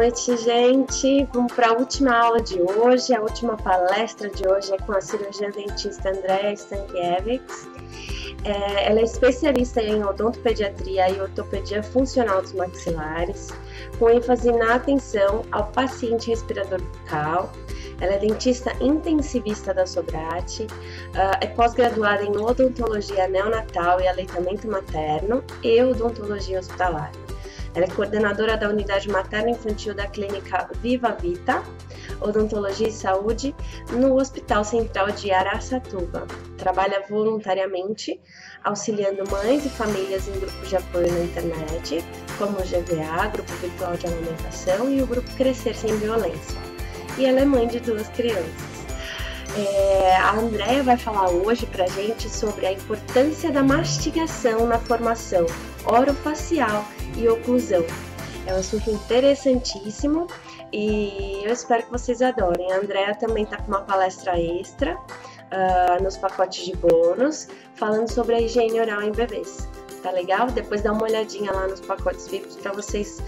noite, gente. Vamos para a última aula de hoje. A última palestra de hoje é com a cirurgiã dentista Andrea Stankiewicz. Ela é especialista em odontopediatria e ortopedia funcional dos maxilares, com ênfase na atenção ao paciente respirador bucal. Ela é dentista intensivista da Sobrate, é pós-graduada em odontologia neonatal e aleitamento materno e odontologia hospitalar. Ela é coordenadora da unidade materno-infantil da clínica Viva Vita, Odontologia e Saúde, no Hospital Central de Araçatuba. Trabalha voluntariamente, auxiliando mães e famílias em grupos de apoio na internet, como o GVA, Grupo Virtual de Amamentação, e o Grupo Crescer Sem Violência. E ela é mãe de 2 crianças. A Andrea vai falar hoje pra gente sobre a importância da mastigação na formação orofacial e oclusão. É um assunto interessantíssimo e eu espero que vocês adorem. A Andrea também está com uma palestra extra nos pacotes de bônus, falando sobre a higiene oral em bebês. Tá legal? Depois dá uma olhadinha lá nos pacotes VIPs para vocês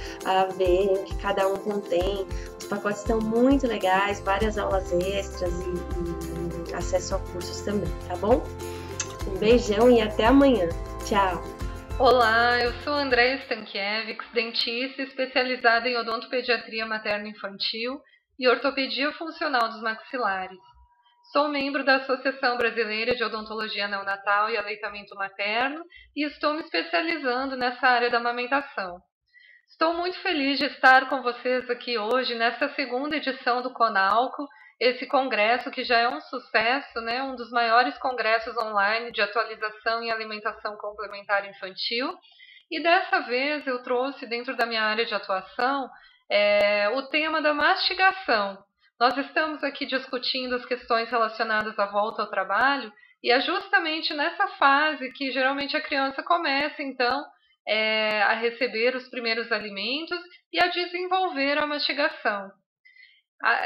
verem o que cada um contém. Os pacotes estão muito legais, várias aulas extras e acesso a cursos também, tá bom? Um beijão e até amanhã. Tchau! Olá, eu sou Andrea Stankiewicz, dentista especializada em odontopediatria materno-infantil e ortopedia funcional dos maxilares. Sou membro da Associação Brasileira de Odontologia Neonatal e Aleitamento Materno e estou me especializando nessa área da amamentação. Estou muito feliz de estar com vocês aqui hoje nessa segunda edição do CONALCO, esse congresso que já é um sucesso, né? Um dos maiores congressos online de atualização em alimentação complementar infantil. E dessa vez eu trouxe dentro da minha área de atuação o tema da mastigação. Nós estamos aqui discutindo as questões relacionadas à volta ao trabalho e é justamente nessa fase que geralmente a criança começa, então, a receber os primeiros alimentos e a desenvolver a mastigação.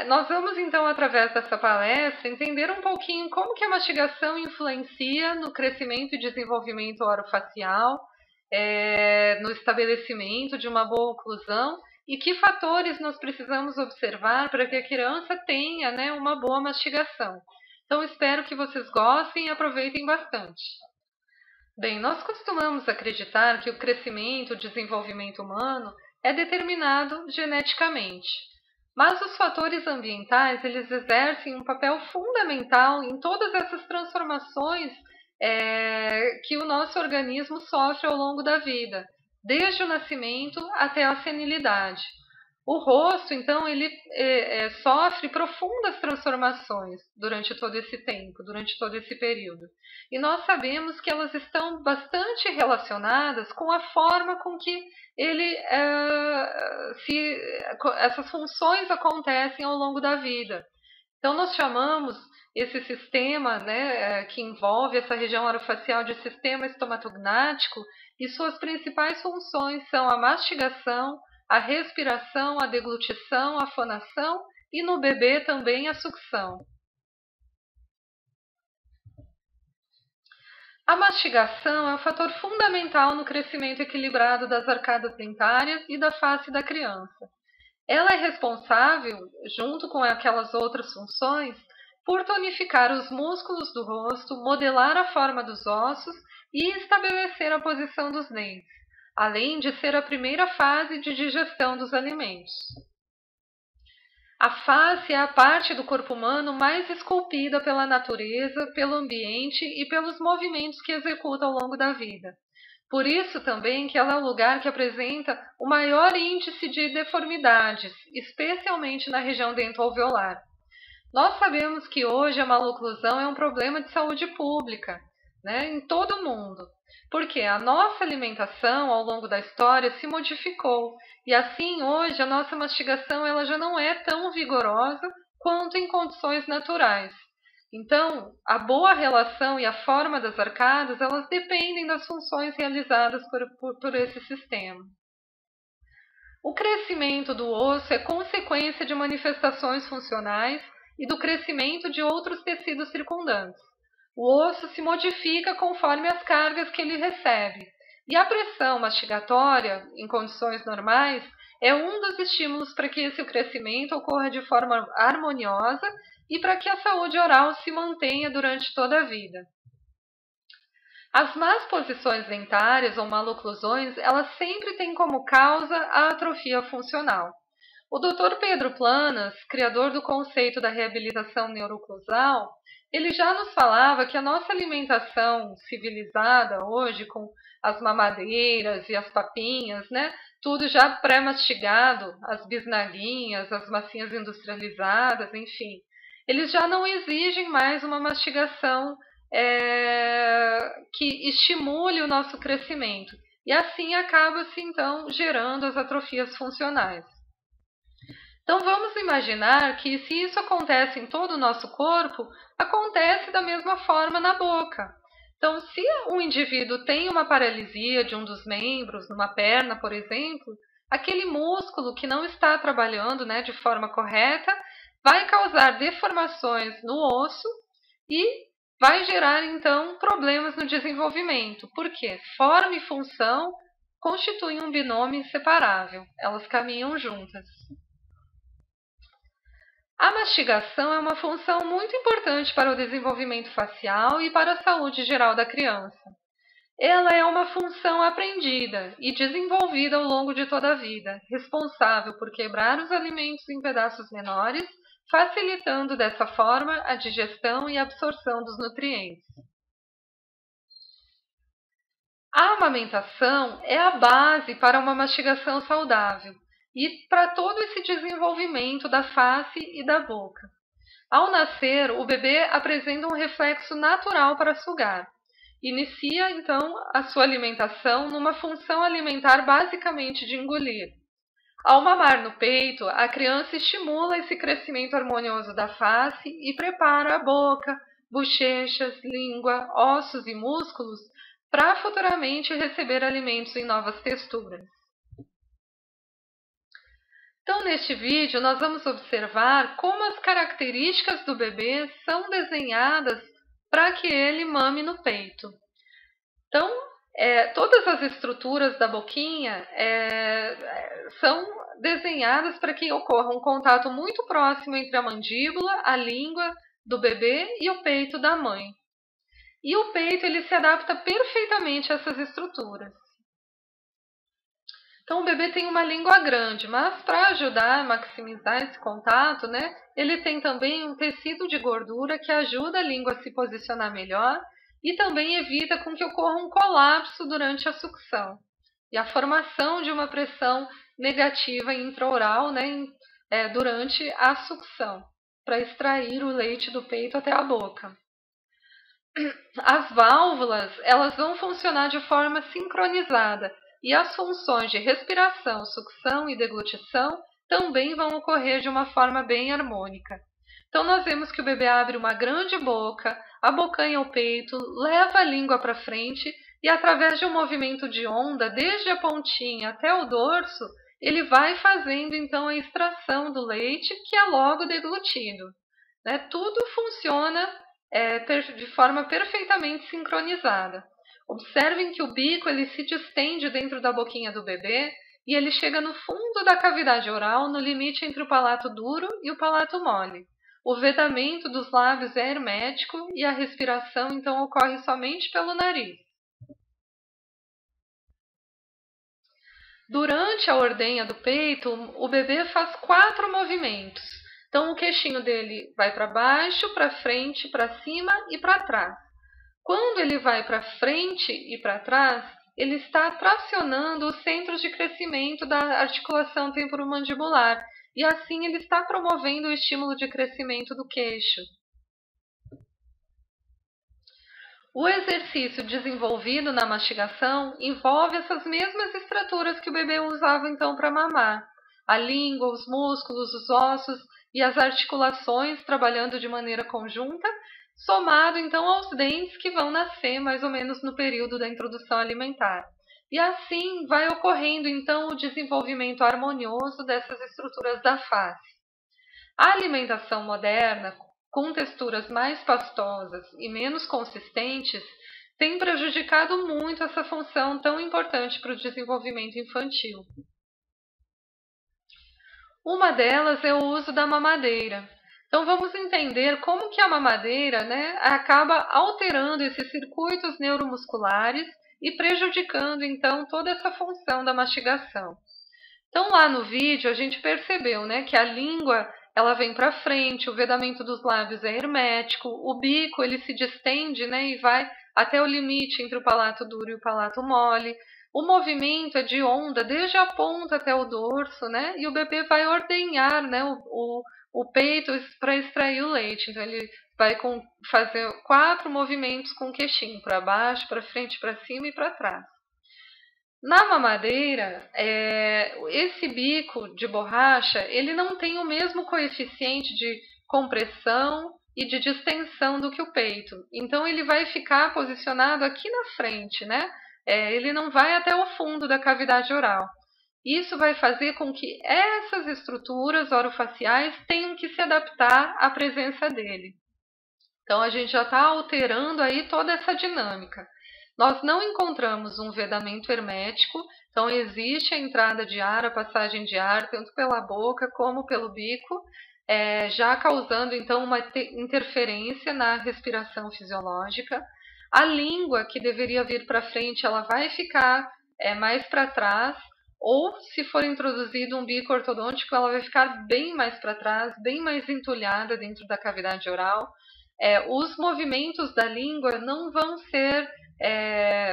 Nós vamos, então, através dessa palestra, entender um pouquinho como que a mastigação influencia no crescimento e desenvolvimento orofacial, no estabelecimento de uma boa oclusão e que fatores nós precisamos observar para que a criança tenha, né, uma boa mastigação. Então, espero que vocês gostem e aproveitem bastante. Bem, nós costumamos acreditar que o crescimento e desenvolvimento humano é determinado geneticamente. Mas os fatores ambientais, eles exercem um papel fundamental em todas essas transformações que o nosso organismo sofre ao longo da vida, desde o nascimento até a senilidade. O rosto, então, ele sofre profundas transformações durante todo esse tempo, durante todo esse período. E nós sabemos que elas estão bastante relacionadas com a forma com que essas funções acontecem ao longo da vida. Então, nós chamamos esse sistema, né, que envolve essa região orofacial de sistema estomatognático, e suas principais funções são a mastigação, a respiração, a deglutição, a fonação e no bebê também a sucção. A mastigação é um fator fundamental no crescimento equilibrado das arcadas dentárias e da face da criança. Ela é responsável, junto com aquelas outras funções, por tonificar os músculos do rosto, modelar a forma dos ossos e estabelecer a posição dos dentes, além de ser a primeira fase de digestão dos alimentos. A face é a parte do corpo humano mais esculpida pela natureza, pelo ambiente e pelos movimentos que executa ao longo da vida. Por isso também que ela é o lugar que apresenta o maior índice de deformidades, especialmente na região dentoalveolar. Nós sabemos que hoje a maloclusão é um problema de saúde pública, né, em todo o mundo, porque a nossa alimentação ao longo da história se modificou e assim hoje a nossa mastigação ela já não é tão vigorosa quanto em condições naturais. Então, a boa relação e a forma das arcadas elas dependem das funções realizadas por esse sistema. O crescimento do osso é consequência de manifestações funcionais e do crescimento de outros tecidos circundantes. O osso se modifica conforme as cargas que ele recebe. E a pressão mastigatória, em condições normais, é um dos estímulos para que esse crescimento ocorra de forma harmoniosa e para que a saúde oral se mantenha durante toda a vida. As más posições dentárias ou maloclusões, elas sempre têm como causa a atrofia funcional. O Dr. Pedro Planas, criador do conceito da reabilitação neuroclusal, ele já nos falava que a nossa alimentação civilizada hoje, com as mamadeiras e as papinhas, né, tudo já pré-mastigado, as bisnaguinhas, as massinhas industrializadas, enfim, eles já não exigem mais uma mastigação que estimule o nosso crescimento. E assim acaba-se, então, gerando as atrofias funcionais. Então, vamos imaginar que se isso acontece em todo o nosso corpo, acontece da mesma forma na boca. Então, se um indivíduo tem uma paralisia de um dos membros, numa perna, por exemplo, aquele músculo que não está trabalhando, né, de forma correta, vai causar deformações no osso e vai gerar, então, problemas no desenvolvimento. Por quê? Forma e função constituem um binômio inseparável. Elas caminham juntas. A mastigação é uma função muito importante para o desenvolvimento facial e para a saúde geral da criança. Ela é uma função aprendida e desenvolvida ao longo de toda a vida, responsável por quebrar os alimentos em pedaços menores, facilitando dessa forma a digestão e a absorção dos nutrientes. A amamentação é a base para uma mastigação saudável e para todo esse desenvolvimento da face e da boca. Ao nascer, o bebê apresenta um reflexo natural para sugar. Inicia, então, a sua alimentação numa função alimentar basicamente de engolir. Ao mamar no peito, a criança estimula esse crescimento harmonioso da face e prepara a boca, bochechas, língua, ossos e músculos para futuramente receber alimentos em novas texturas. Então, neste vídeo, nós vamos observar como as características do bebê são desenhadas para que ele mame no peito. Então, todas as estruturas da boquinha são desenhadas para que ocorra um contato muito próximo entre a mandíbula, a língua do bebê e o peito da mãe. E o peito ele se adapta perfeitamente a essas estruturas. Então, o bebê tem uma língua grande, mas para ajudar a maximizar esse contato, né, ele tem também um tecido de gordura que ajuda a língua a se posicionar melhor e também evita com que ocorra um colapso durante a sucção e a formação de uma pressão negativa intraoral, né, durante a sucção, para extrair o leite do peito até a boca. As válvulas elas vão funcionar de forma sincronizada e as funções de respiração, sucção e deglutição também vão ocorrer de uma forma bem harmônica. Então, nós vemos que o bebê abre uma grande boca, abocanha o peito, leva a língua para frente e, através de um movimento de onda, desde a pontinha até o dorso, ele vai fazendo, então, a extração do leite, que é logo deglutido. Né? Tudo funciona de forma perfeitamente sincronizada. Observem que o bico ele se distende dentro da boquinha do bebê e ele chega no fundo da cavidade oral, no limite entre o palato duro e o palato mole. O vedamento dos lábios é hermético e a respiração, então, ocorre somente pelo nariz. Durante a ordenha do peito, o bebê faz 4 movimentos. Então, o queixinho dele vai para baixo, para frente, para cima e para trás. Quando ele vai para frente e para trás, ele está tracionando os centros de crescimento da articulação temporomandibular e assim ele está promovendo o estímulo de crescimento do queixo. O exercício desenvolvido na mastigação envolve essas mesmas estruturas que o bebê usava então para mamar. A língua, os músculos, os ossos e as articulações trabalhando de maneira conjunta, somado então aos dentes que vão nascer mais ou menos no período da introdução alimentar. E assim vai ocorrendo então o desenvolvimento harmonioso dessas estruturas da face. A alimentação moderna, com texturas mais pastosas e menos consistentes, tem prejudicado muito essa função tão importante para o desenvolvimento infantil. Uma delas é o uso da mamadeira. Então vamos entender como que a mamadeira, né, acaba alterando esses circuitos neuromusculares e prejudicando então toda essa função da mastigação. Então lá no vídeo a gente percebeu, né, que a língua ela vem para frente, o vedamento dos lábios é hermético, o bico ele se distende, né, e vai até o limite entre o palato duro e o palato mole. O movimento é de onda desde a ponta até o dorso, né, e o bebê vai ordenhar, né, o peito para extrair o leite. Então ele vai fazer 4 movimentos com o queixinho, para baixo, para frente, para cima e para trás. Na mamadeira, esse bico de borracha, ele não tem o mesmo coeficiente de compressão e de distensão do que o peito. Então, ele vai ficar posicionado aqui na frente, né? Ele não vai até o fundo da cavidade oral. Isso vai fazer com que essas estruturas orofaciais tenham que se adaptar à presença dele. Então, a gente já está alterando aí toda essa dinâmica. Nós não encontramos um vedamento hermético, então existe a entrada de ar, a passagem de ar, tanto pela boca como pelo bico, já causando então uma interferência na respiração fisiológica. A língua, que deveria vir para frente, ela vai ficar mais para trás, ou se for introduzido um bico ortodôntico, ela vai ficar bem mais para trás, bem mais entulhada dentro da cavidade oral. Os movimentos da língua não vão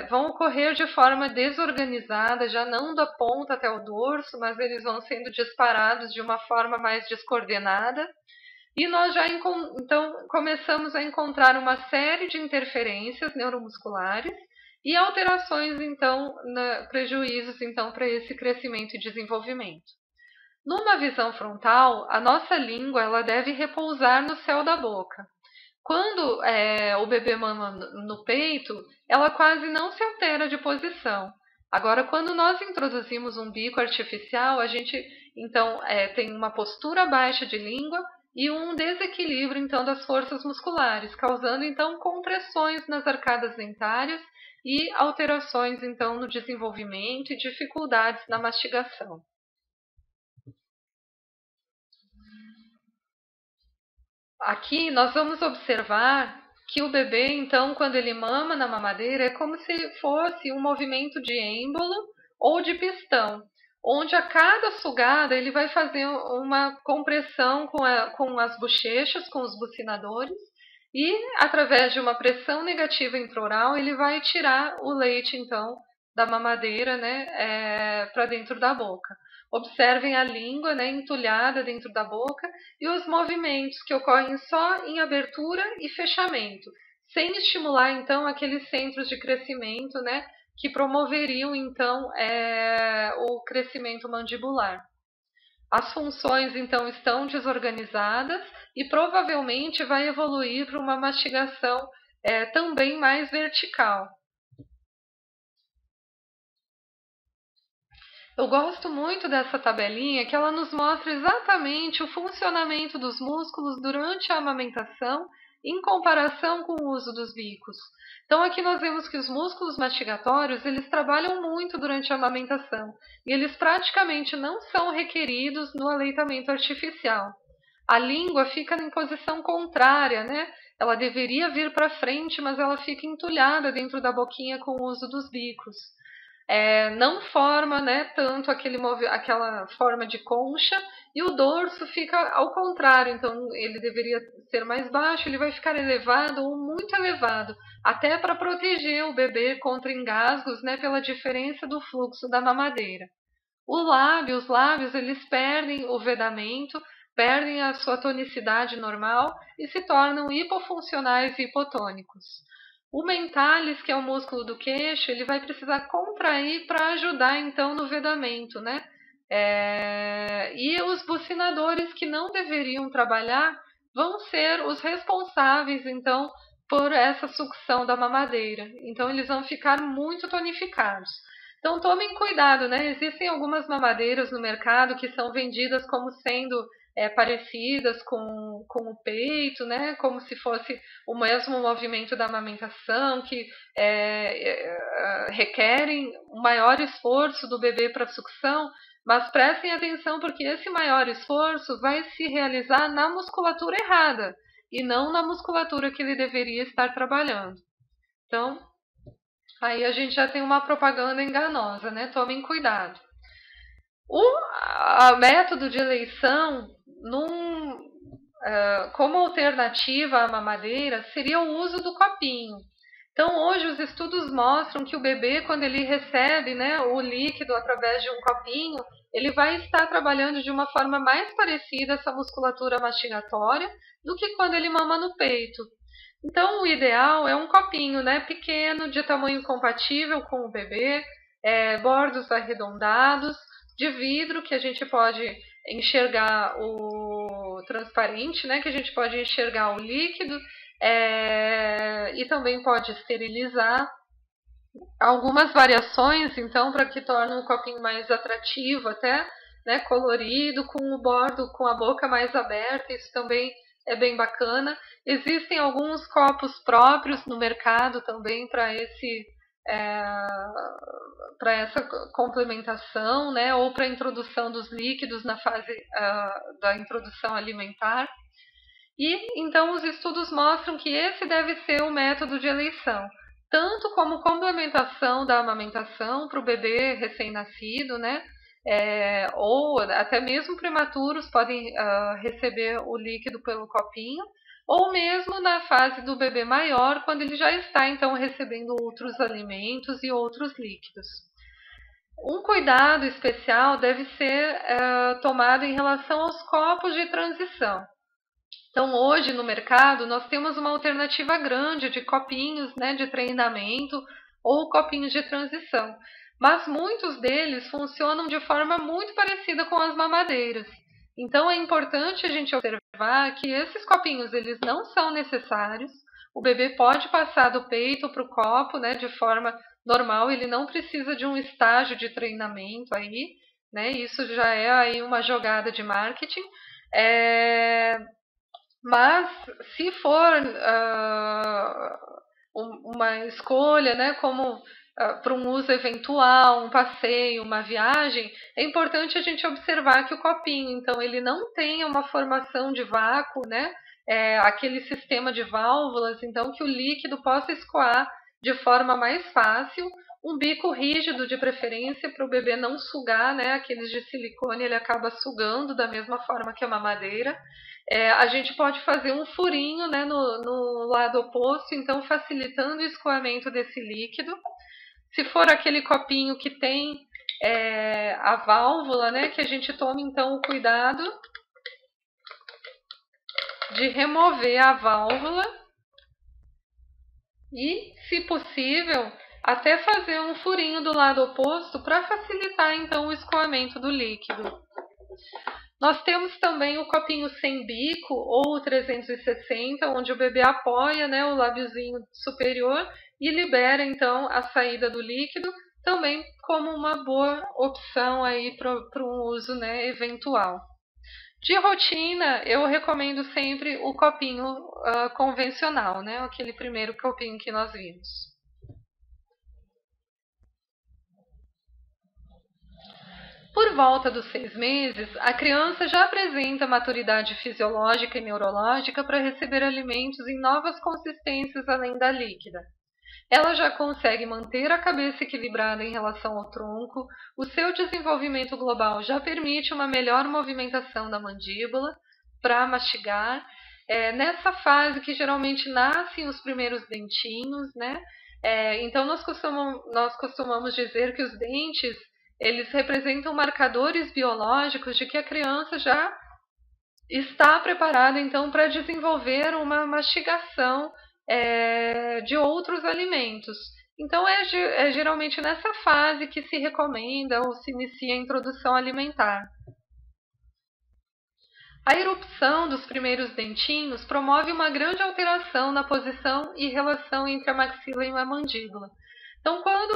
vão ocorrer de forma desorganizada, já não da ponta até o dorso, mas eles vão sendo disparados de uma forma mais descoordenada. E nós já então começamos a encontrar uma série de interferências neuromusculares e alterações, então, prejuízos então para esse crescimento e desenvolvimento. Numa visão frontal, a nossa língua ela deve repousar no céu da boca. Quando o bebê mama no peito, ela quase não se altera de posição. Agora, quando nós introduzimos um bico artificial, a gente então tem uma postura baixa de língua e um desequilíbrio então das forças musculares, causando então compressões nas arcadas dentárias e alterações então no desenvolvimento e dificuldades na mastigação. Aqui nós vamos observar que o bebê, então, quando ele mama na mamadeira, é como se fosse um movimento de êmbolo ou de pistão, onde a cada sugada ele vai fazer uma compressão com as bochechas, com os bucinadores, e através de uma pressão negativa intraoral ele vai tirar o leite, então, da mamadeira, né, para dentro da boca. Observem a língua, né, entulhada dentro da boca e os movimentos que ocorrem só em abertura e fechamento, sem estimular então aqueles centros de crescimento, né, que promoveriam então o crescimento mandibular. As funções então estão desorganizadas e provavelmente vai evoluir para uma mastigação também mais vertical. Eu gosto muito dessa tabelinha, que ela nos mostra exatamente o funcionamento dos músculos durante a amamentação em comparação com o uso dos bicos. Então aqui nós vemos que os músculos mastigatórios, eles trabalham muito durante a amamentação e eles praticamente não são requeridos no aleitamento artificial. A língua fica em posição contrária, né? Ela deveria vir para frente, mas ela fica entulhada dentro da boquinha com o uso dos bicos. Não forma, né, tanto aquela forma de concha, e o dorso fica ao contrário, então ele deveria ser mais baixo, ele vai ficar elevado ou muito elevado, até para proteger o bebê contra engasgos, né, pela diferença do fluxo da mamadeira. Os lábios eles perdem o vedamento, perdem a sua tonicidade normal e se tornam hipofuncionais e hipotônicos. O mentalis, que é o músculo do queixo, ele vai precisar contrair para ajudar, então, no vedamento, né? E os bucinadores, que não deveriam trabalhar, vão ser os responsáveis, então, por essa sucção da mamadeira. Então, eles vão ficar muito tonificados. Então, tomem cuidado, né? Existem algumas mamadeiras no mercado que são vendidas como sendo parecidas com o peito, né? Como se fosse o mesmo movimento da amamentação, que requerem um maior esforço do bebê para a sucção, Mas prestem atenção porque esse maior esforço vai se realizar na musculatura errada e não na musculatura que ele deveria estar trabalhando. Então, aí a gente já tem uma propaganda enganosa, né? Tomem cuidado. O método de eleição, como alternativa à mamadeira, seria o uso do copinho. Então, hoje os estudos mostram que o bebê, quando ele recebe, né, o líquido através de um copinho, ele vai estar trabalhando de uma forma mais parecida essa musculatura mastigatória do que quando ele mama no peito. Então, o ideal é um copinho, né, pequeno, de tamanho compatível com o bebê, bordos arredondados, de vidro, que a gente pode enxergar o transparente, né, que a gente pode enxergar o líquido, e também pode esterilizar. Algumas variações, então, para que torne um copinho mais atrativo até, né, colorido, com o bordo, com a boca mais aberta, isso também é bem bacana. Existem alguns copos próprios no mercado também para essa complementação, né, ou para a introdução dos líquidos na fase da introdução alimentar. E então os estudos mostram que esse deve ser o método de eleição, tanto como complementação da amamentação para o bebê recém-nascido, né? Ou até mesmo prematuros podem receber o líquido pelo copinho, ou mesmo na fase do bebê maior, quando ele já está então recebendo outros alimentos e outros líquidos. Um cuidado especial deve ser tomado em relação aos copos de transição. Então, hoje no mercado, nós temos uma alternativa grande de copinhos, né, de treinamento ou copinhos de transição. Mas muitos deles funcionam de forma muito parecida com as mamadeiras. Então, é importante a gente observar que esses copinhos eles não são necessários. O bebê pode passar do peito para o copo, né, de forma normal. Ele não precisa de um estágio de treinamento aí, né? Isso já é aí uma jogada de marketing. Mas se for uma escolha, né, como para um uso eventual, um passeio, uma viagem, é importante a gente observar que o copinho, então, ele não tem uma formação de vácuo, né, aquele sistema de válvulas, então, que o líquido possa escoar de forma mais fácil, um bico rígido de preferência para o bebê não sugar, né, aqueles de silicone ele acaba sugando da mesma forma que a mamadeira. A gente pode fazer um furinho, né, no lado oposto, então facilitando o escoamento desse líquido. Se for aquele copinho que tem a válvula, né, que a gente tome então o cuidado de remover a válvula e, se possível, até fazer um furinho do lado oposto para facilitar então o escoamento do líquido. Nós temos também o copinho sem bico ou o 360, onde o bebê apoia, né, o lábiozinho superior e libera então a saída do líquido, também como uma boa opção aí para um uso, né, eventual. De rotina, eu recomendo sempre o copinho convencional, né, aquele primeiro copinho que nós vimos. Por volta dos 6 meses, a criança já apresenta maturidade fisiológica e neurológica para receber alimentos em novas consistências além da líquida. Ela já consegue manter a cabeça equilibrada em relação ao tronco, o seu desenvolvimento global já permite uma melhor movimentação da mandíbula para mastigar. Nessa fase que geralmente nascem os primeiros dentinhos, né? Então nós costumamos dizer que os dentes eles representam marcadores biológicos de que a criança já está preparada, então, para desenvolver uma mastigação de outros alimentos. Então, é geralmente nessa fase que se recomenda ou se inicia a introdução alimentar. A erupção dos primeiros dentinhos promove uma grande alteração na posição e relação entre a maxila e a mandíbula. Então, quando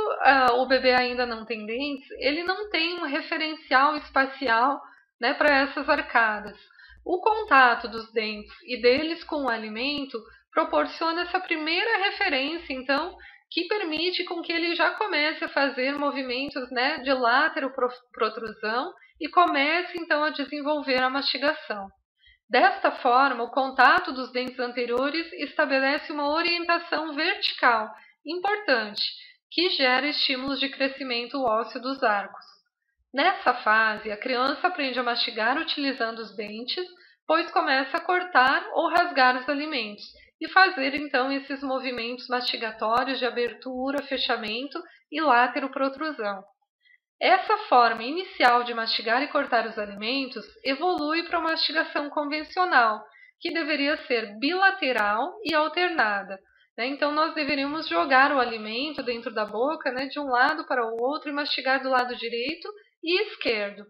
o bebê ainda não tem dentes, ele não tem um referencial espacial, né, para essas arcadas. O contato dos dentes e deles com o alimento proporciona essa primeira referência, então, que permite com que ele já comece a fazer movimentos, né, de látero-protrusão e comece então a desenvolver a mastigação. Desta forma, o contato dos dentes anteriores estabelece uma orientação vertical importante, que gera estímulos de crescimento ósseo dos arcos. Nessa fase, a criança aprende a mastigar utilizando os dentes, pois começa a cortar ou rasgar os alimentos e fazer então esses movimentos mastigatórios de abertura, fechamento e látero-protrusão. Essa forma inicial de mastigar e cortar os alimentos evolui para uma mastigação convencional, que deveria ser bilateral e alternada. Então, nós deveríamos jogar o alimento dentro da boca, de um lado para o outro e mastigar do lado direito e esquerdo.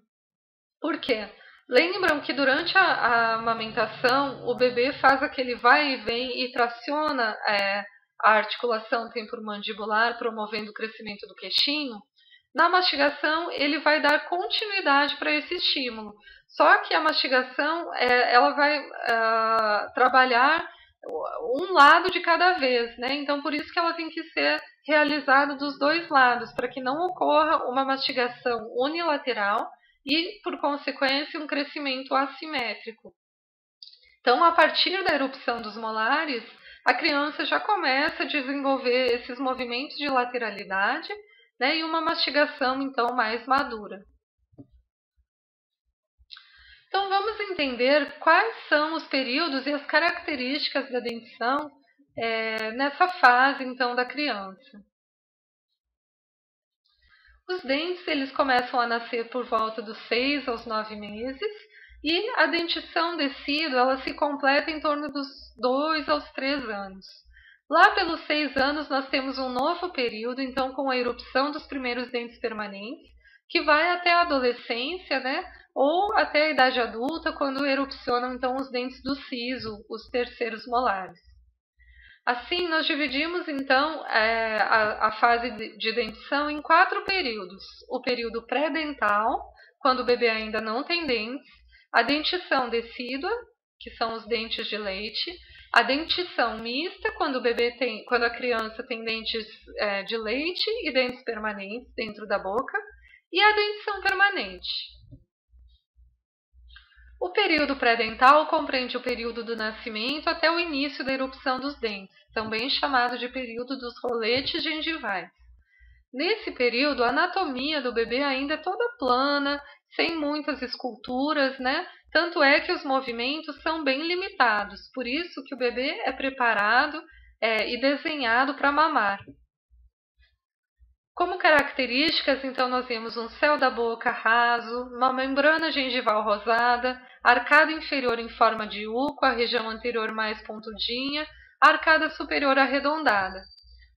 Por quê? Lembram que durante a amamentação, o bebê faz aquele vai e vem e traciona a articulação temporomandibular, promovendo o crescimento do queixinho? Na mastigação, ele vai dar continuidade para esse estímulo. Só que a mastigação ela vai trabalhar um lado de cada vez, Então, por isso que ela tem que ser realizada dos dois lados, para que não ocorra uma mastigação unilateral e, por consequência, um crescimento assimétrico. Então, a partir da erupção dos molares, a criança já começa a desenvolver esses movimentos de lateralidade, e uma mastigação, então, mais madura. Então, vamos entender quais são os períodos e as características da dentição nessa fase, então, da criança. Os dentes, eles começam a nascer por volta dos 6 aos 9 meses, e a dentição decídua, ela se completa em torno dos 2 aos 3 anos. Lá pelos 6 anos, nós temos um novo período, então, com a erupção dos primeiros dentes permanentes, que vai até a adolescência, ou até a idade adulta, quando erupcionam, então, os dentes do siso, os terceiros molares. Assim, nós dividimos, então, a fase de dentição em 4 períodos. O período pré-dental, quando o bebê ainda não tem dentes, a dentição decídua, que são os dentes de leite, a dentição mista, quando a criança tem dentes de leite e dentes permanentes dentro da boca, e a dentição permanente. O período pré-dental compreende o período do nascimento até o início da erupção dos dentes, também chamado de período dos roletes gengivais. Nesse período, a anatomia do bebê ainda é toda plana, sem muitas esculturas, Tanto é que os movimentos são bem limitados, por isso que o bebê é preparado e desenhado para mamar. Como características, então, nós vemos um céu da boca raso, uma membrana gengival rosada, arcada inferior em forma de U, com a região anterior mais pontudinha, arcada superior arredondada.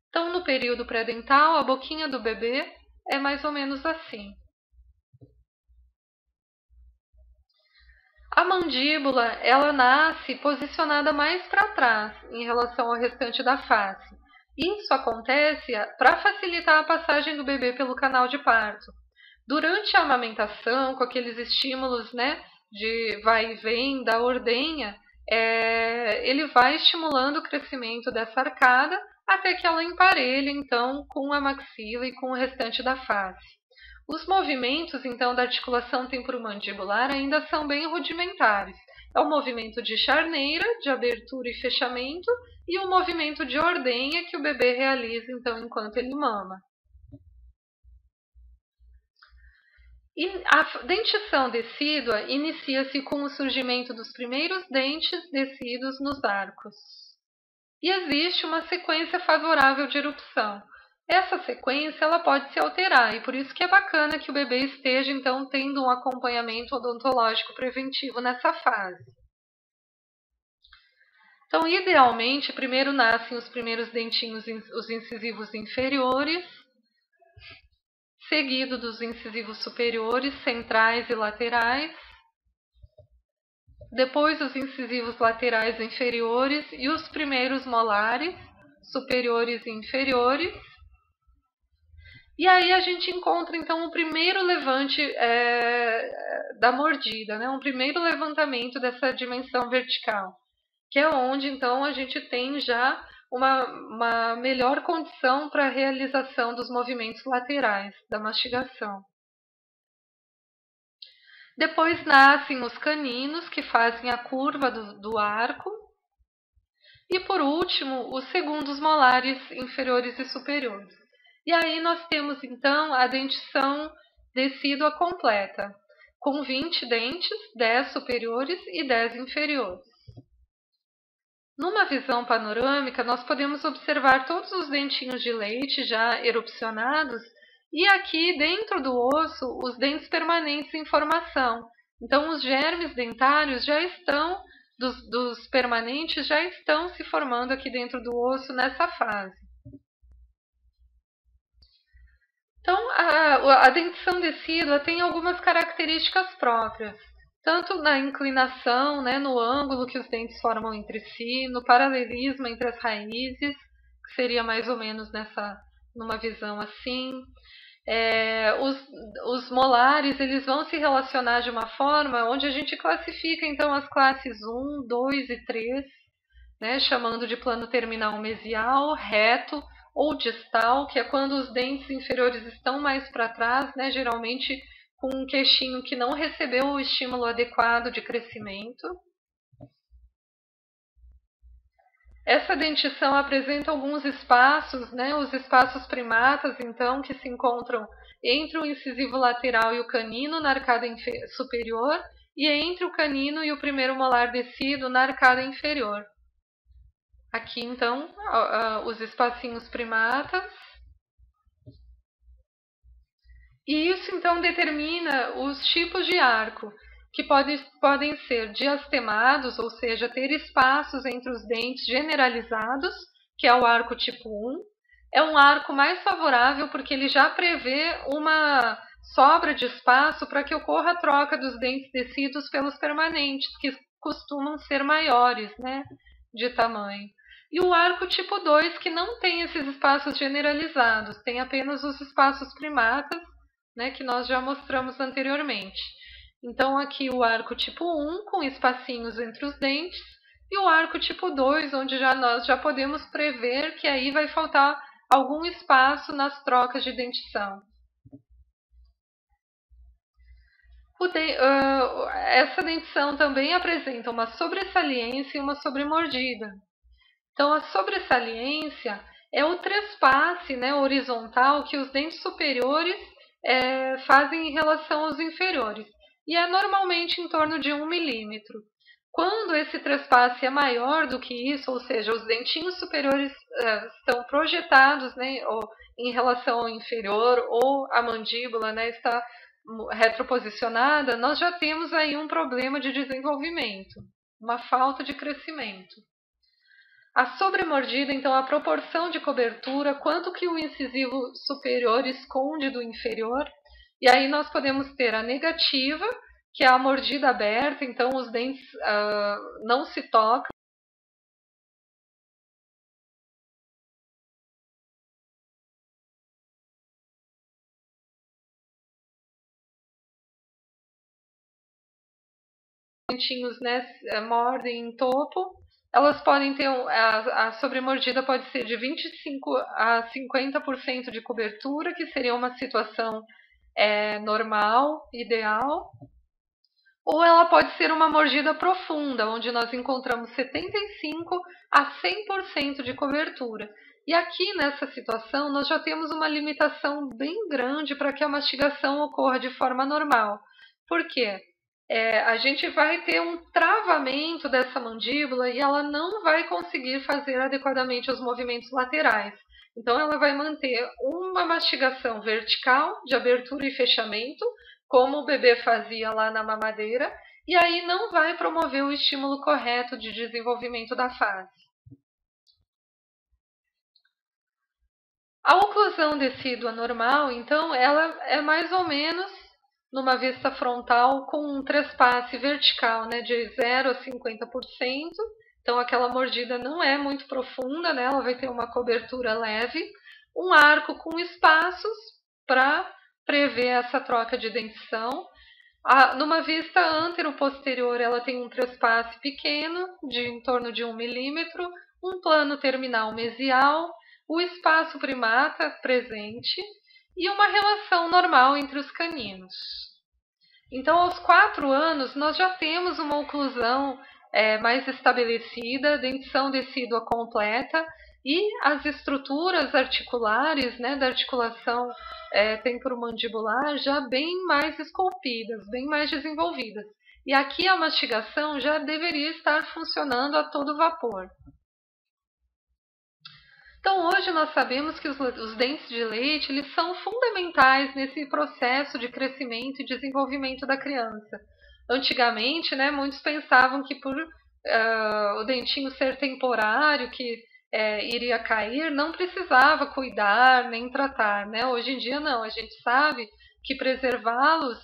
Então, no período pré-dental, a boquinha do bebê é mais ou menos assim. A mandíbula, ela nasce posicionada mais para trás em relação ao restante da face. Isso acontece para facilitar a passagem do bebê pelo canal de parto. Durante a amamentação, com aqueles estímulos, de vai e vem da ordenha, ele vai estimulando o crescimento dessa arcada até que ela emparelhe, então, com a maxila e com o restante da face. Os movimentos, então, da articulação temporomandibular ainda são bem rudimentares. É o movimento de charneira, de abertura e fechamento, e o movimento de ordenha que o bebê realiza, então, enquanto ele mama. E a dentição decídua inicia-se com o surgimento dos primeiros dentes decíduos nos arcos. E existe uma sequência favorável de erupção. Essa sequência ela pode se alterar, e por isso que é bacana que o bebê esteja, então, tendo um acompanhamento odontológico preventivo nessa fase. Então, idealmente, primeiro nascem os primeiros dentinhos, os incisivos inferiores, seguido dos incisivos superiores, centrais e laterais, depois os incisivos laterais inferiores e os primeiros molares, superiores e inferiores. E aí a gente encontra, então, o primeiro levante da mordida, um primeiro levantamento dessa dimensão vertical, que é onde, então, a gente tem já uma melhor condição para a realização dos movimentos laterais da mastigação. Depois nascem os caninos, que fazem a curva do arco. E por último, os segundos molares inferiores e superiores. E aí nós temos então a dentição decídua completa, com 20 dentes, 10 superiores e 10 inferiores. Numa visão panorâmica, nós podemos observar todos os dentinhos de leite já erupcionados e aqui dentro do osso os dentes permanentes em formação. Então os germes dentários já estão, dos permanentes, já estão se formando aqui dentro do osso nessa fase. Então a dentição decídua tem algumas características próprias, tanto na inclinação, né, no ângulo que os dentes formam entre si, no paralelismo entre as raízes, que seria mais ou menos numa visão assim. Os molares eles vão se relacionar de uma forma onde a gente classifica então as classes 1, 2 e 3, né, chamando de plano terminal mesial, reto ou distal, que é quando os dentes inferiores estão mais para trás, né, geralmente com um queixinho que não recebeu o estímulo adequado de crescimento. Essa dentição apresenta alguns espaços, né, os espaços primatas, então, que se encontram entre o incisivo lateral e o canino na arcada superior e entre o canino e o primeiro molar decíduo na arcada inferior. Aqui, então, os espacinhos primatas. E isso, então, determina os tipos de arco, que podem ser diastemados, ou seja, ter espaços entre os dentes generalizados, que é o arco tipo 1. É um arco mais favorável porque ele já prevê uma sobra de espaço para que ocorra a troca dos dentes decíduos pelos permanentes, que costumam ser maiores, né, de tamanho. E o arco tipo 2, que não tem esses espaços generalizados, tem apenas os espaços primatas, né, que nós já mostramos anteriormente. Então, aqui o arco tipo 1, com espacinhos entre os dentes, e o arco tipo 2, onde nós já podemos prever que aí vai faltar algum espaço nas trocas de dentição. Essa dentição também apresenta uma sobressaliência e uma sobremordida. Então, a sobressaliência é o trespasse, né, horizontal que os dentes superiores fazem em relação aos inferiores, e é normalmente em torno de 1 milímetro. Quando esse trespasse é maior do que isso, ou seja, os dentinhos superiores estão projetados, né, em relação ao inferior, ou a mandíbula, né, está retroposicionada, nós já temos aí um problema de desenvolvimento, uma falta de crescimento. A sobremordida, então, a proporção de cobertura, quanto que o incisivo superior esconde do inferior. E aí nós podemos ter a negativa, que é a mordida aberta, então os dentes não se tocam. Os dentinhos, né, mordem em topo. Elas podem ter, a sobremordida pode ser de 25 a 50% de cobertura, que seria uma situação normal, ideal. Ou ela pode ser uma mordida profunda, onde nós encontramos 75 a 100% de cobertura. E aqui nessa situação nós já temos uma limitação bem grande para que a mastigação ocorra de forma normal. Por quê? A gente vai ter um travamento dessa mandíbula e ela não vai conseguir fazer adequadamente os movimentos laterais. Então, ela vai manter uma mastigação vertical, de abertura e fechamento, como o bebê fazia lá na mamadeira, e aí não vai promover o estímulo correto de desenvolvimento da face. A oclusão decídua normal, então, ela é mais ou menos numa vista frontal com um trespasse vertical, né, de 0 a 50%. Então, aquela mordida não é muito profunda, né, ela vai ter uma cobertura leve. Um arco com espaços para prever essa troca de dentição. Numa vista antero-posterior, ela tem um trespasse pequeno, de em torno de 1 milímetro. um plano terminal mesial, o espaço primata presente e uma relação normal entre os caninos. Então, aos 4 anos, nós já temos uma oclusão mais estabelecida, dentição decídua completa e as estruturas articulares, né, da articulação temporomandibular já bem mais esculpidas, bem mais desenvolvidas. E aqui a mastigação já deveria estar funcionando a todo vapor. Então, hoje nós sabemos que os dentes de leite eles são fundamentais nesse processo de crescimento e desenvolvimento da criança. Antigamente, né, muitos pensavam que por o dentinho ser temporário, que iria cair, não precisava cuidar nem tratar. Né? Hoje em dia, não. A gente sabe que preservá-los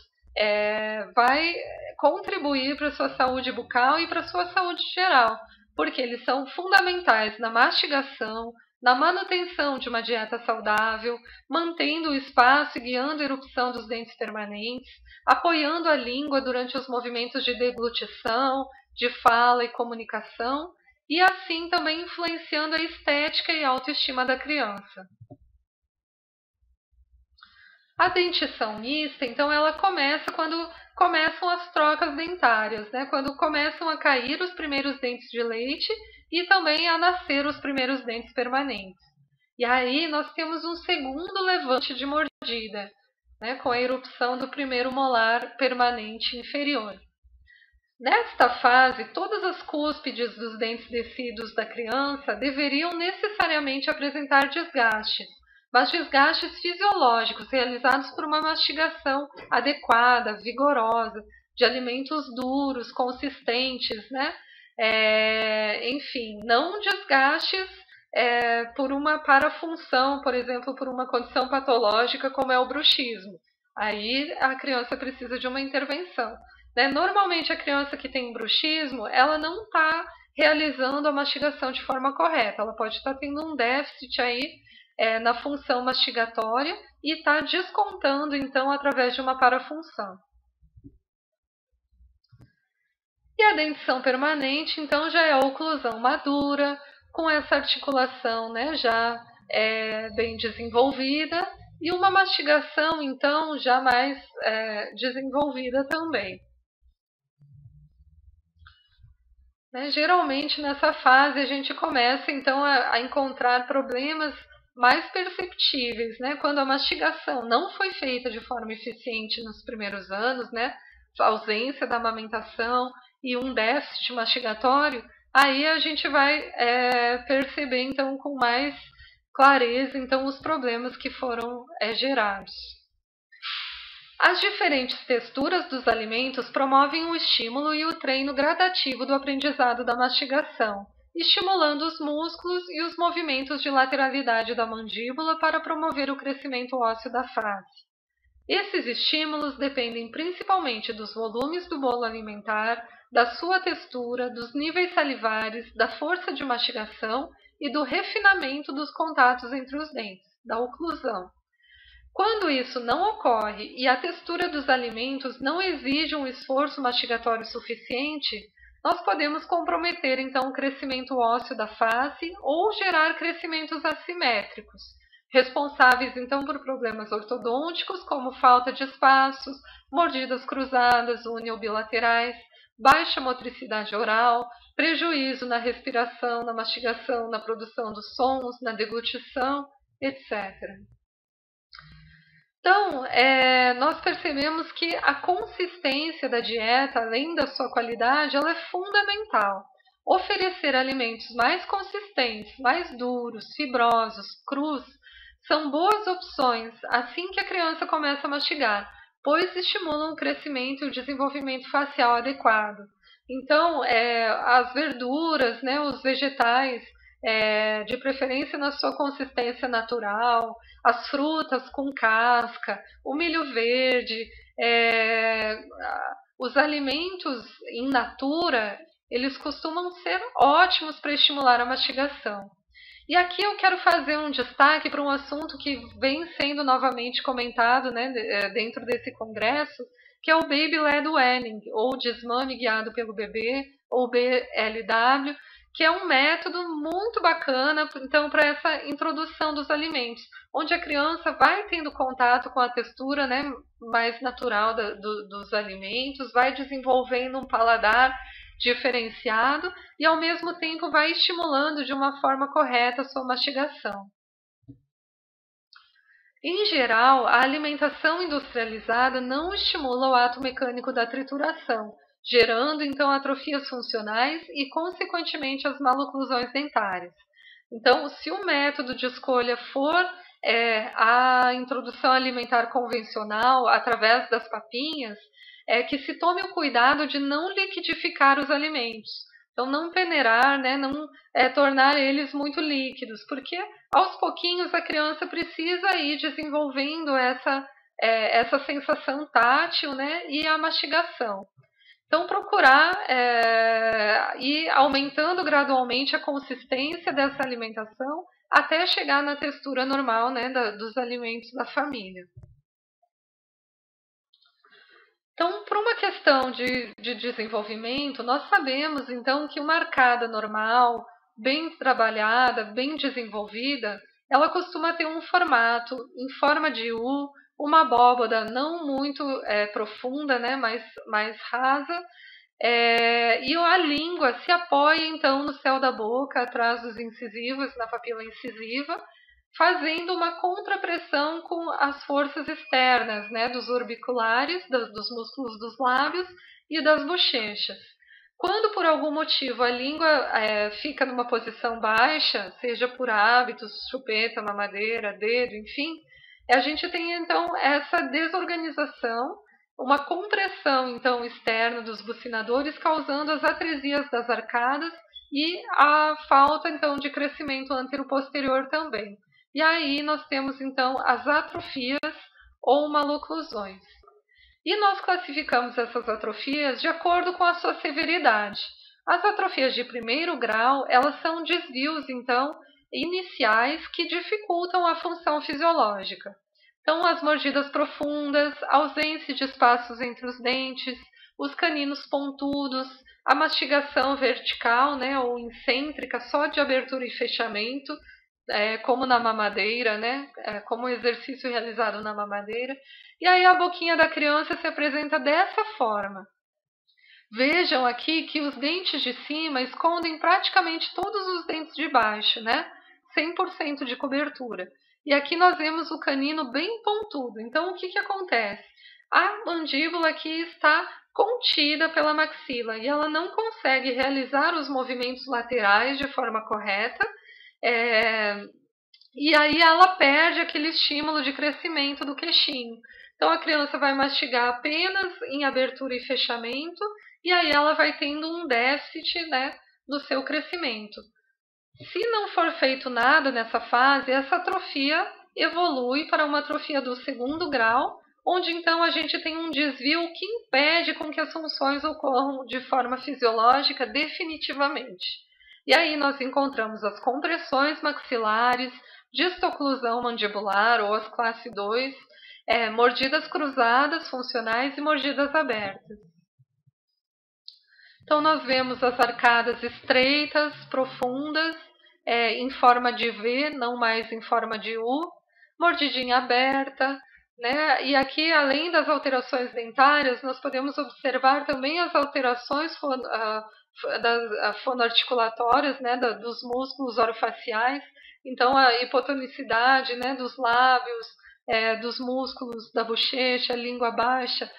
vai contribuir para a sua saúde bucal e para a sua saúde geral, porque eles são fundamentais na mastigação, na manutenção de uma dieta saudável, mantendo o espaço e guiando a erupção dos dentes permanentes, apoiando a língua durante os movimentos de deglutição, de fala e comunicação, e assim também influenciando a estética e a autoestima da criança. A dentição mista, então, ela começa quando começam as trocas dentárias, né? Quando começam a cair os primeiros dentes de leite e também a nascer os primeiros dentes permanentes. E aí nós temos um segundo levante de mordida, né? Com a erupção do primeiro molar permanente inferior. Nesta fase, todas as cúspides dos dentes decíduos da criança deveriam necessariamente apresentar desgastes, mas desgastes fisiológicos realizados por uma mastigação adequada, vigorosa, de alimentos duros, consistentes, né? Enfim, não desgastes por uma parafunção, por exemplo, por uma condição patológica como é o bruxismo. Aí a criança precisa de uma intervenção. Né? Normalmente a criança que tem bruxismo, ela não está realizando a mastigação de forma correta, ela pode estar tendo um déficit aí na função mastigatória e está descontando, então, através de uma parafunção. E a dentição permanente, então, já é a oclusão madura, com essa articulação, né, já bem desenvolvida, e uma mastigação, então, já mais desenvolvida também. Geralmente, nessa fase, a gente começa, então, a encontrar problemas mais perceptíveis, né? Quando a mastigação não foi feita de forma eficiente nos primeiros anos, né? A ausência da amamentação e um déficit mastigatório, aí a gente vai perceber, então, com mais clareza, então, os problemas que foram gerados. As diferentes texturas dos alimentos promovem o estímulo e o treino gradativo do aprendizado da mastigação, estimulando os músculos e os movimentos de lateralidade da mandíbula para promover o crescimento ósseo da face. Esses estímulos dependem principalmente dos volumes do bolo alimentar, da sua textura, dos níveis salivares, da força de mastigação e do refinamento dos contatos entre os dentes, da oclusão. Quando isso não ocorre e a textura dos alimentos não exige um esforço mastigatório suficiente, nós podemos comprometer, então, o crescimento ósseo da face ou gerar crescimentos assimétricos, responsáveis, então, por problemas ortodônticos, como falta de espaços, mordidas cruzadas, uni ou bilaterais, baixa motricidade oral, prejuízo na respiração, na mastigação, na produção dos sons, na deglutição, etc. Então, nós percebemos que a consistência da dieta, além da sua qualidade, ela é fundamental. Oferecer alimentos mais consistentes, mais duros, fibrosos, crus, são boas opções assim que a criança começa a mastigar, pois estimulam o crescimento e o desenvolvimento facial adequado. Então, as verduras, né, os vegetais, de preferência na sua consistência natural, as frutas com casca, o milho verde, os alimentos in natura, eles costumam ser ótimos para estimular a mastigação. E aqui eu quero fazer um destaque para um assunto que vem sendo novamente comentado, né, dentro desse congresso, que é o Baby Led Weaning, ou desmame guiado pelo bebê, ou BLW, que é um método muito bacana, então, para essa introdução dos alimentos, onde a criança vai tendo contato com a textura, né, mais natural dos alimentos, vai desenvolvendo um paladar diferenciado e, ao mesmo tempo, vai estimulando de uma forma correta a sua mastigação. Em geral, a alimentação industrializada não estimula o ato mecânico da trituração, gerando então atrofias funcionais e, consequentemente, as maloclusões dentárias. Então, se o método de escolha for a introdução alimentar convencional através das papinhas, é que se tome o cuidado de não liquidificar os alimentos. Então, não peneirar, né, não tornar eles muito líquidos, porque aos pouquinhos a criança precisa ir desenvolvendo essa sensação tátil, né, e a mastigação. Então, procurar ir aumentando gradualmente a consistência dessa alimentação até chegar na textura normal, né, dos alimentos da família. Então, por uma questão de desenvolvimento, nós sabemos, então, que uma arcada normal, bem trabalhada, bem desenvolvida, ela costuma ter um formato em forma de U, uma abóbada não muito profunda, né, mais rasa, e a língua se apoia, então, no céu da boca, atrás dos incisivos, na papila incisiva, fazendo uma contrapressão com as forças externas, né, dos orbiculares, dos músculos dos lábios e das bochechas. Quando por algum motivo a língua fica numa posição baixa, seja por hábitos, chupeta, mamadeira, dedo, enfim, a gente tem então essa desorganização, uma compressão então externa dos bucinadores, causando as atresias das arcadas e a falta então de crescimento anteroposterior também. E aí nós temos então as atrofias ou maloclusões. E nós classificamos essas atrofias de acordo com a sua severidade. As atrofias de primeiro grau, elas são desvios então iniciais que dificultam a função fisiológica. Então, as mordidas profundas, a ausência de espaços entre os dentes, os caninos pontudos, a mastigação vertical, né, ou incêntrica, só de abertura e fechamento, como na mamadeira, né? Como o exercício realizado na mamadeira. E aí a boquinha da criança se apresenta dessa forma. Vejam aqui que os dentes de cima escondem praticamente todos os dentes de baixo, né? 100% de cobertura. E aqui nós vemos o canino bem pontudo. Então, o que acontece? A mandíbula aqui está contida pela maxila e ela não consegue realizar os movimentos laterais de forma correta. E aí ela perde aquele estímulo de crescimento do queixinho. Então a criança vai mastigar apenas em abertura e fechamento, e aí ela vai tendo um déficit, né, no seu crescimento. Se não for feito nada nessa fase, essa atrofia evolui para uma atrofia do segundo grau, onde então a gente tem um desvio que impede com que as funções ocorram de forma fisiológica definitivamente. E aí nós encontramos as compressões maxilares, distoclusão mandibular ou as classe 2, mordidas cruzadas funcionais e mordidas abertas. Então nós vemos as arcadas estreitas, profundas, em forma de V, não mais em forma de U, mordidinha aberta, né? E aqui, além das alterações dentárias, nós podemos observar também as alterações fonoarticulatórias, né, dos músculos orofaciais. Então, a hipotonicidade, né, dos lábios, dos músculos da bochecha, língua baixa,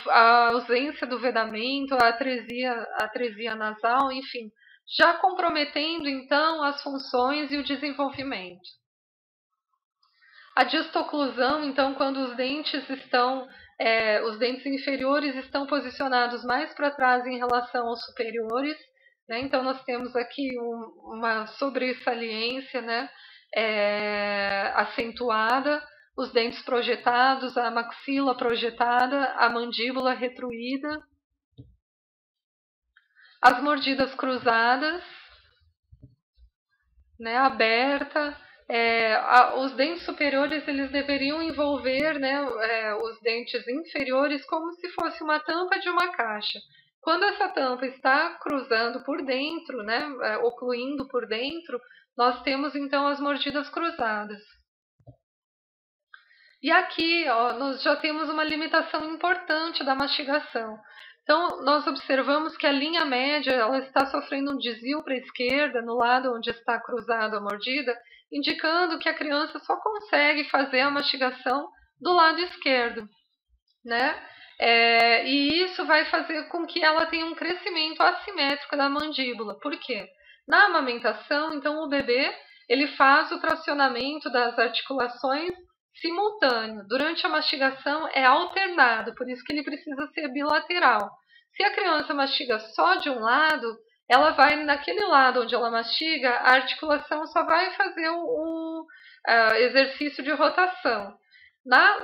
a ausência do vedamento, a atresia nasal, enfim, já comprometendo, então, as funções e o desenvolvimento. A distoclusão, então, quando os dentes inferiores estão posicionados mais para trás em relação aos superiores, né? Então nós temos aqui uma sobresaliência, né, acentuada, os dentes projetados, a maxila projetada, a mandíbula retruída, as mordidas cruzadas, né, aberta. Os dentes superiores eles deveriam envolver, né, os dentes inferiores como se fosse uma tampa de uma caixa. Quando essa tampa está cruzando por dentro, né, ocluindo por dentro, nós temos então as mordidas cruzadas. E aqui, ó, nós já temos uma limitação importante da mastigação. Então, nós observamos que a linha média ela está sofrendo um desvio para a esquerda, no lado onde está cruzado a mordida, indicando que a criança só consegue fazer a mastigação do lado esquerdo, né? E isso vai fazer com que ela tenha um crescimento assimétrico da mandíbula. Por quê? Na amamentação, então, o bebê ele faz o tracionamento das articulações simultâneo. Durante a mastigação é alternado, por isso que ele precisa ser bilateral. Se a criança mastiga só de um lado, ela vai naquele lado onde ela mastiga, a articulação só vai fazer o exercício de rotação.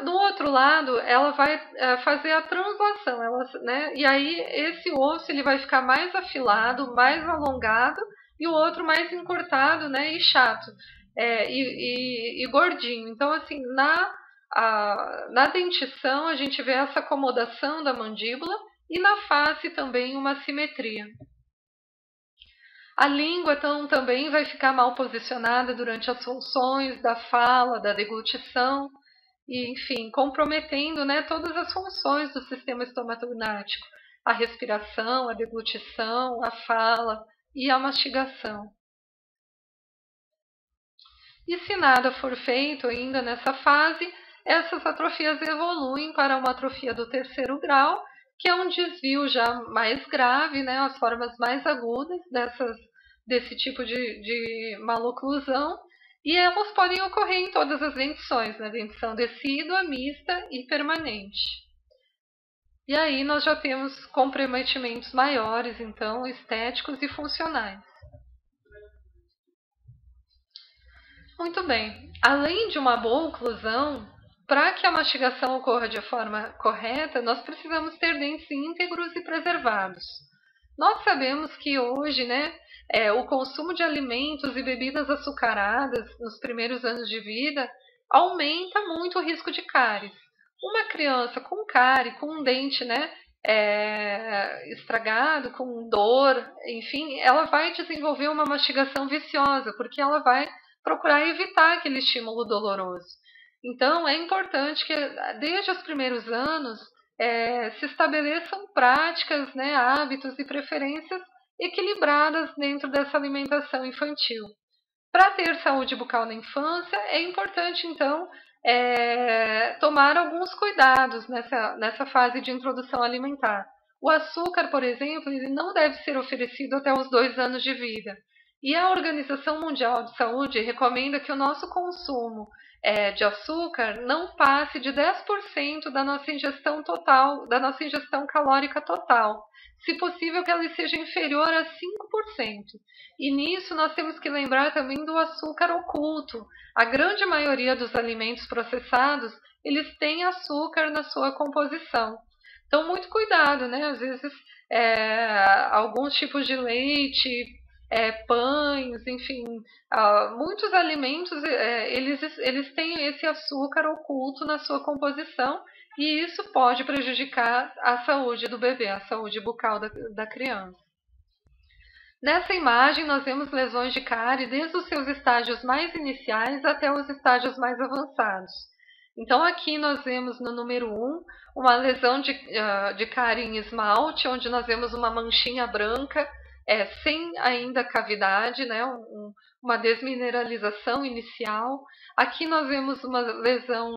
No outro lado, ela vai fazer a translação, né? E aí esse osso ele vai ficar mais afilado, mais alongado, e o outro mais encurtado, né? E chato, e gordinho. Então, assim, na dentição a gente vê essa acomodação da mandíbula e na face também uma simetria. A língua então, também vai ficar mal posicionada durante as funções da fala, da deglutição, e, enfim, comprometendo, né, todas as funções do sistema estomatognático, a respiração, a deglutição, a fala e a mastigação. E se nada for feito ainda nessa fase, essas atrofias evoluem para uma atrofia do terceiro grau, que é um desvio já mais grave, né, as formas mais agudas desse tipo de maloclusão, e elas podem ocorrer em todas as dentições, né? Dentição decídua, mista e permanente. E aí nós já temos comprometimentos maiores, então, estéticos e funcionais. Muito bem. Além de uma boa oclusão, para que a mastigação ocorra de forma correta, nós precisamos ter dentes íntegros e preservados. Nós sabemos que hoje, né, o consumo de alimentos e bebidas açucaradas nos primeiros anos de vida aumenta muito o risco de cáries. Uma criança com cárie, com um dente, né, estragado, com dor, enfim, ela vai desenvolver uma mastigação viciosa, porque ela vai procurar evitar aquele estímulo doloroso. Então, é importante que, desde os primeiros anos, se estabeleçam práticas, né, hábitos e preferências equilibradas dentro dessa alimentação infantil. Para ter saúde bucal na infância, é importante, então, tomar alguns cuidados nessa fase de introdução alimentar. O açúcar, por exemplo, ele não deve ser oferecido até os 2 anos de vida. E a Organização Mundial de Saúde recomenda que o nosso consumo de açúcar não passe de 10% da nossa ingestão total, da nossa ingestão calórica total. Se possível, que ela seja inferior a 5%. E nisso nós temos que lembrar também do açúcar oculto. A grande maioria dos alimentos processados, eles têm açúcar na sua composição. Então, muito cuidado, né? Às vezes, alguns tipos de leite, pães, enfim, muitos alimentos, eles têm esse açúcar oculto na sua composição, e isso pode prejudicar a saúde do bebê, a saúde bucal da criança. Nessa imagem, nós vemos lesões de cárie desde os seus estágios mais iniciais até os estágios mais avançados. Então, aqui nós vemos no número 1 uma lesão de cárie em esmalte, onde nós vemos uma manchinha branca, sem ainda cavidade, né? Uma desmineralização inicial. Aqui nós vemos uma lesão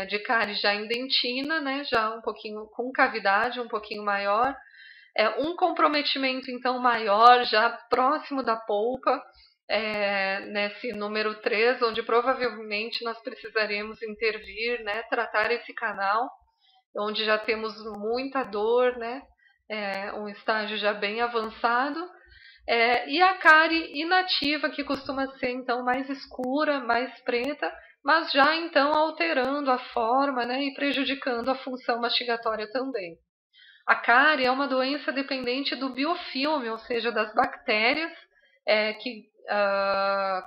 de cárie já em dentina, né? Já um pouquinho com cavidade, um pouquinho maior. Um comprometimento, então, maior, já próximo da polpa, nesse número 3, onde provavelmente nós precisaremos intervir, né, tratar esse canal, onde já temos muita dor, né, um estágio já bem avançado, e a cárie inativa, que costuma ser, então, mais escura, mais preta, mas já, então, alterando a forma, né, e prejudicando a função mastigatória também. A cárie é uma doença dependente do biofilme, ou seja, das bactérias que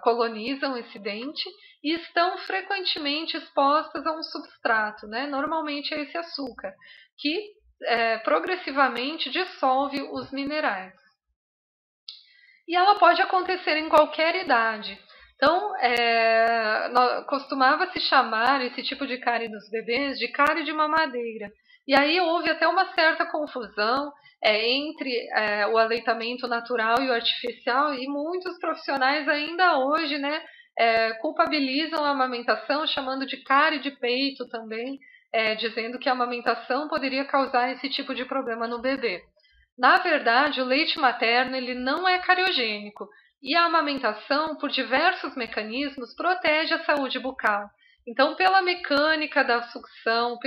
colonizam esse dente e estão frequentemente expostas a um substrato, né? Normalmente é esse açúcar, que progressivamente dissolve os minerais. E ela pode acontecer em qualquer idade. Então, costumava-se chamar esse tipo de cárie dos bebês de cárie de mamadeira. E aí houve até uma certa confusão entre o aleitamento natural e o artificial, e muitos profissionais ainda hoje, né, culpabilizam a amamentação, chamando de cárie de peito também, dizendo que a amamentação poderia causar esse tipo de problema no bebê. Na verdade, o leite materno ele não é cariogênico, e a amamentação, por diversos mecanismos, protege a saúde bucal. Então, pela mecânica da sucção,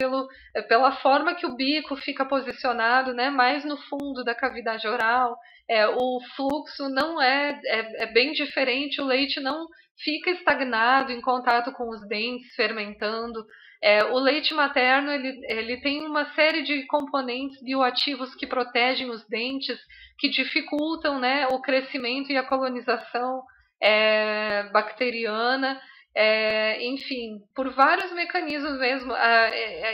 pela forma que o bico fica posicionado, né, mais no fundo da cavidade oral, o fluxo não é bem diferente, o leite não fica estagnado em contato com os dentes, fermentando. O leite materno ele tem uma série de componentes bioativos que protegem os dentes, que dificultam, né, o crescimento e a colonização bacteriana. Enfim, por vários mecanismos mesmo,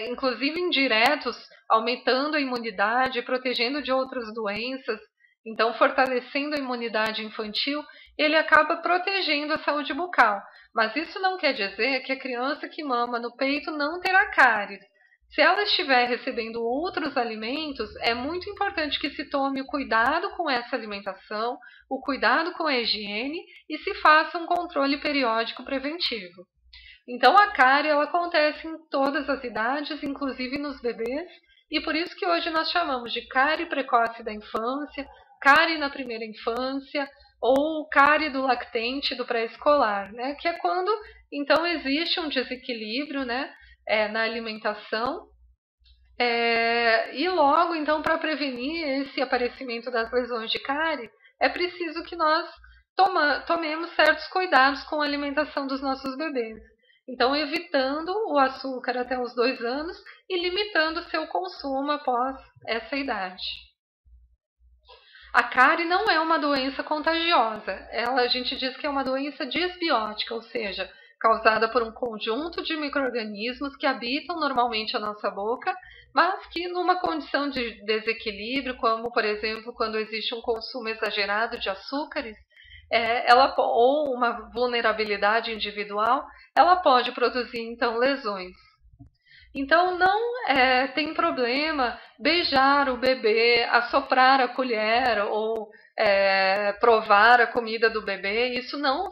inclusive indiretos, aumentando a imunidade, protegendo de outras doenças, então fortalecendo a imunidade infantil, ele acaba protegendo a saúde bucal. Mas isso não quer dizer que a criança que mama no peito não terá cáries. Se ela estiver recebendo outros alimentos, é muito importante que se tome o cuidado com essa alimentação, o cuidado com a higiene e se faça um controle periódico preventivo. Então a cárie ela acontece em todas as idades, inclusive nos bebês, e por isso que hoje nós chamamos de cárie precoce da infância, cárie na primeira infância, ou cárie do lactente do pré-escolar, né? Que é quando então existe um desequilíbrio, né, na alimentação, e logo então para prevenir esse aparecimento das lesões de cárie é preciso que nós tomemos certos cuidados com a alimentação dos nossos bebês. Então evitando o açúcar até os 2 anos e limitando o seu consumo após essa idade. A cárie não é uma doença contagiosa. A gente diz que é uma doença disbiótica, ou seja, causada por um conjunto de micro-organismos que habitam normalmente a nossa boca, mas que numa condição de desequilíbrio, como por exemplo quando existe um consumo exagerado de açúcares, ou uma vulnerabilidade individual, ela pode produzir então lesões. Então não tem problema beijar o bebê, assoprar a colher ou provar a comida do bebê. Isso não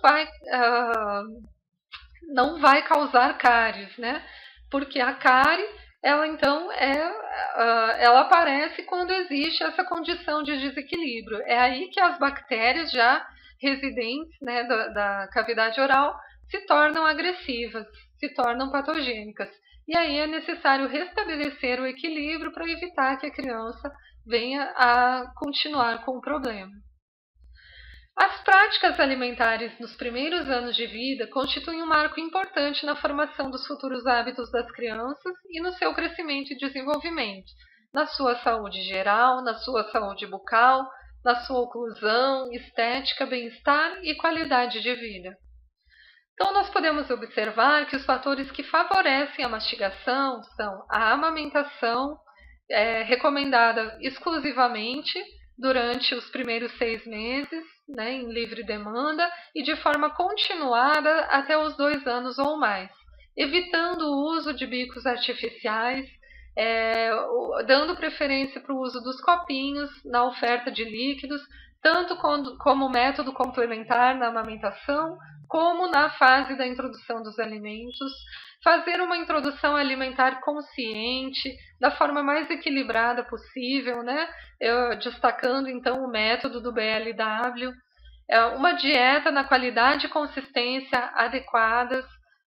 vai causar cáries, né? Porque a cárie, ela então ela aparece quando existe essa condição de desequilíbrio. É aí que as bactérias já residentes, né, da cavidade oral se tornam agressivas, se tornam patogênicas. E aí é necessário restabelecer o equilíbrio para evitar que a criança venha a continuar com o problema. As práticas alimentares nos primeiros anos de vida constituem um marco importante na formação dos futuros hábitos das crianças e no seu crescimento e desenvolvimento, na sua saúde geral, na sua saúde bucal, na sua oclusão, estética, bem-estar e qualidade de vida. Então, nós podemos observar que os fatores que favorecem a mastigação são a amamentação, recomendada exclusivamente durante os primeiros 6 meses, né, em livre demanda, e de forma continuada até os 2 anos ou mais, evitando o uso de bicos artificiais, dando preferência para o uso dos copinhos na oferta de líquidos, tanto como método complementar na amamentação, como na fase da introdução dos alimentos, fazer uma introdução alimentar consciente, da forma mais equilibrada possível, né? Destacando então o método do BLW, uma dieta na qualidade e consistência adequadas,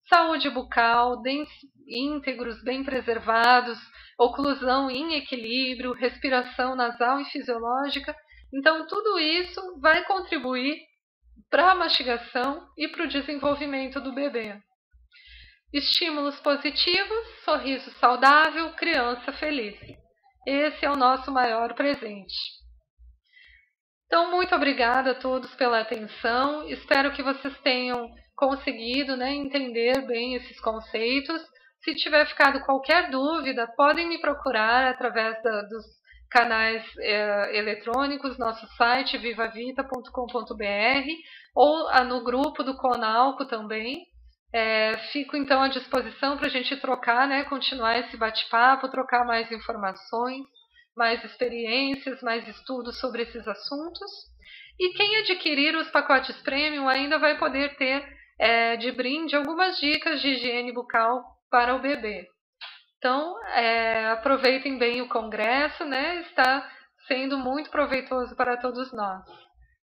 saúde bucal, dentes íntegros, bem preservados, oclusão em equilíbrio, respiração nasal e fisiológica. Então, tudo isso vai contribuir para a mastigação e para o desenvolvimento do bebê. Estímulos positivos, sorriso saudável, criança feliz. Esse é o nosso maior presente. Então, muito obrigada a todos pela atenção. Espero que vocês tenham conseguido, né, entender bem esses conceitos. Se tiver ficado qualquer dúvida, podem me procurar através dos canais eletrônicos, nosso site vivavita.com.br ou no grupo do Conalco também. Fico então à disposição para a gente trocar, né, continuar esse bate-papo, trocar mais informações, mais experiências, mais estudos sobre esses assuntos. E quem adquirir os pacotes premium ainda vai poder ter de brinde algumas dicas de higiene bucal para o bebê. Então, aproveitem bem o congresso, né? Está sendo muito proveitoso para todos nós.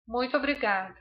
Muito obrigada.